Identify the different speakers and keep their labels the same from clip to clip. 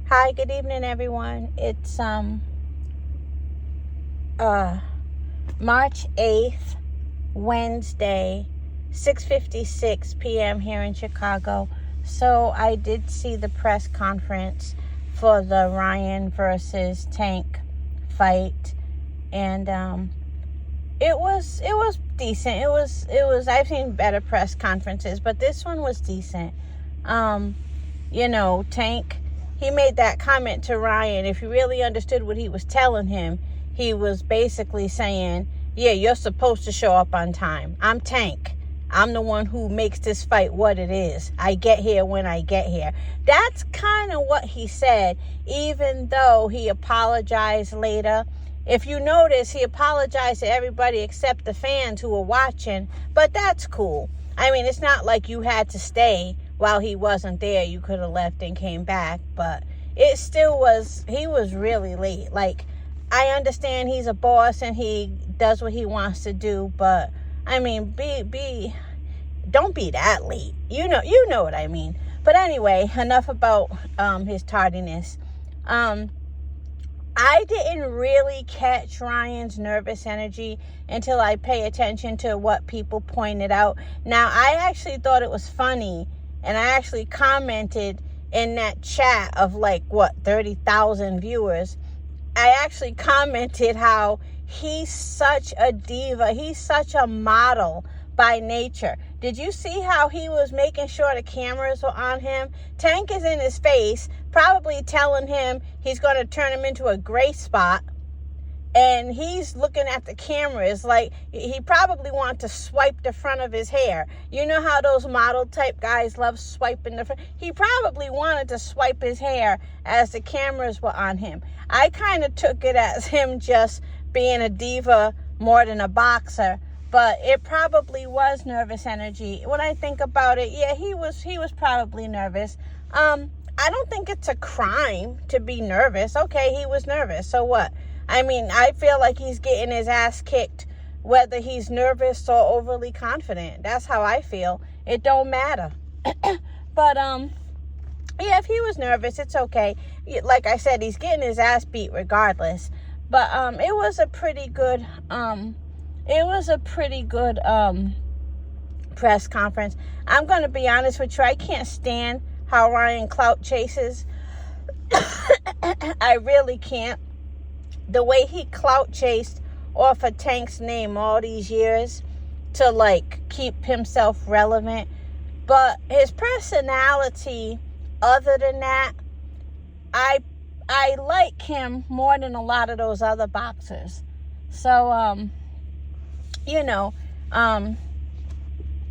Speaker 1: Hi, good evening, everyone. It's March 8th, Wednesday, 6:56 p.m. here in Chicago. So I did see the press conference for the Ryan versus Tank fight, and it was decent. It was I've seen better press conferences, but this one was decent. Tank, he made that comment to Ryan. If you really understood what he was telling him, he was basically saying, yeah, you're supposed to show up on time. I'm Tank. I'm the one who makes this fight what it is. I get here when I get here. That's kind of what he said, even though he apologized later. If you notice, he apologized to everybody except the fans who were watching, but that's cool. I mean, it's not like you had to stay while he wasn't there. You could have left and came back, but it still was, he was really late. Like, I understand he's a boss and he does what he wants to do, but I mean, don't be that late. You know what I mean. But anyway, enough about his tardiness. I didn't really catch Ryan's nervous energy until I pay attention to what people pointed out. Now, I actually thought it was funny, and I actually commented in that chat of 30,000 viewers. I actually commented how he's such a diva. He's such a model by nature. Did you see how he was making sure the cameras were on him? Tank is in his face, probably telling him he's going to turn him into a gray spot. And he's looking at the cameras like he probably wanted to swipe the front of his hair. You know how those model type guys love swiping the front? He probably wanted to swipe his hair as the cameras were on him. I kind of took it as him just being a diva more than a boxer. But it probably was nervous energy. When I think about it, yeah, he was probably nervous. I don't think it's a crime to be nervous. Okay, he was nervous. So what? I mean, I feel like he's getting his ass kicked whether he's nervous or overly confident. That's how I feel. It don't matter. But yeah, if he was nervous, it's okay. Like I said, he's getting his ass beat regardless. But it was a pretty good press conference. I'm going to be honest with you. I can't stand how Ryan clout chases. I really can't. The way he clout chased off of Tank's name all these years to keep himself relevant. But his personality, other than that, I like him more than a lot of those other boxers. So,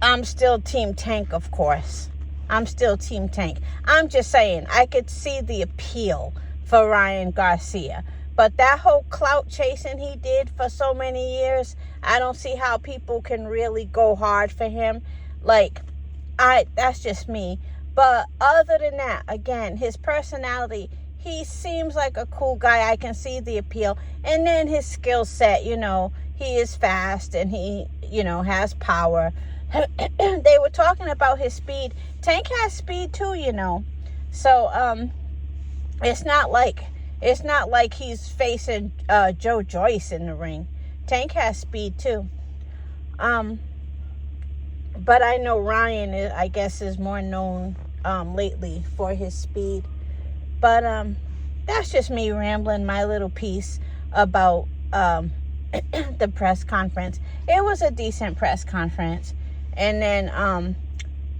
Speaker 1: I'm still Team Tank, of course. I'm still Team Tank. I'm just saying, I could see the appeal for Ryan Garcia. But that whole clout chasing he did for so many years, I don't see how people can really go hard for him. That's just me. But other than that, again, his personality, he seems like a cool guy. I can see the appeal. And then his skill set, he is fast and he, has power. They were talking about his speed. Tank has speed too, So it's not like he's facing Joe Joyce in the ring. Tank has speed too. But I know Ryan is more known lately for his speed. But that's just me rambling my little piece about the press conference. It was a decent press conference. And then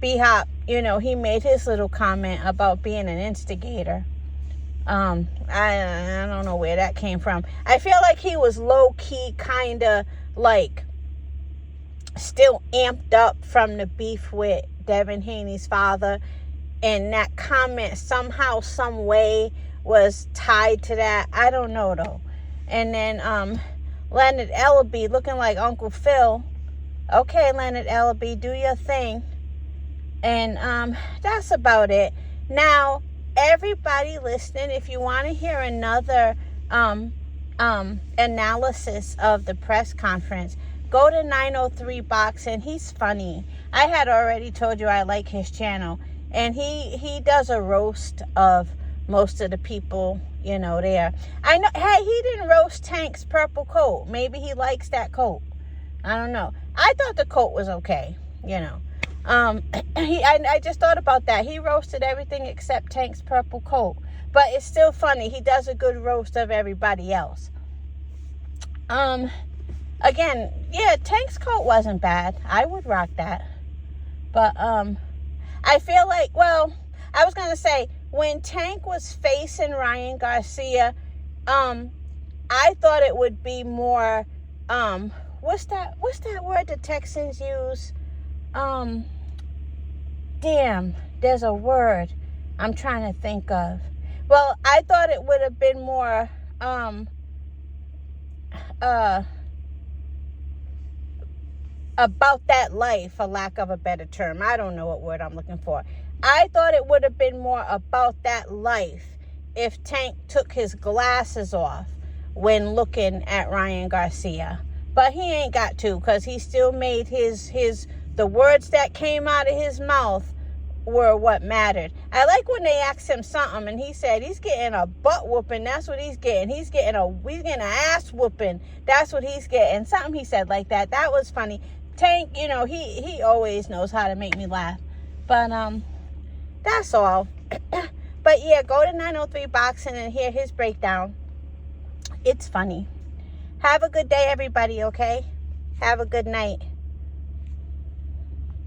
Speaker 1: B-Hop, he made his little comment about being an instigator. I don't know where that came from. I feel like he was low-key kind of still amped up from the beef with Devin Haney's father. And that comment somehow, some way was tied to that. I don't know though. And then Leonard Ellaby looking like Uncle Phil. Okay, Leonard Ellaby, do your thing. And that's about it. Now, everybody listening, if you want to hear another analysis of the press conference, go to 903 Boxing. He's funny. I had already told you I like his channel. And he does a roast of most of the people, there. I know, hey, he didn't roast Tank's purple coat. Maybe he likes that coat. I don't know. I thought the coat was okay, I just thought about that. He roasted everything except Tank's purple coat. But it's still funny. He does a good roast of everybody else. Again, yeah, Tank's coat wasn't bad. I would rock that. But I feel like, I was going to say, when Tank was facing Ryan Garcia, I thought it would be more, what's that word the Texans use? There's a word I'm trying to think of. Well, I thought it would have been more, about that life, for lack of a better term. I don't know what word I'm looking for. I thought it would have been more about that life if Tank took his glasses off when looking at Ryan Garcia. But he ain't got to, because he still made the words that came out of his mouth were what mattered. I like when they asked him something and he said he's getting a butt whooping. That's what he's getting. He's getting an ass whooping. That's what he's getting. Something he said like that. That was funny. Tank, he always knows how to make me laugh. But that's all. But yeah, go to 903 Boxing and hear his breakdown. It's funny. Have a good day, everybody, okay? Have a good night.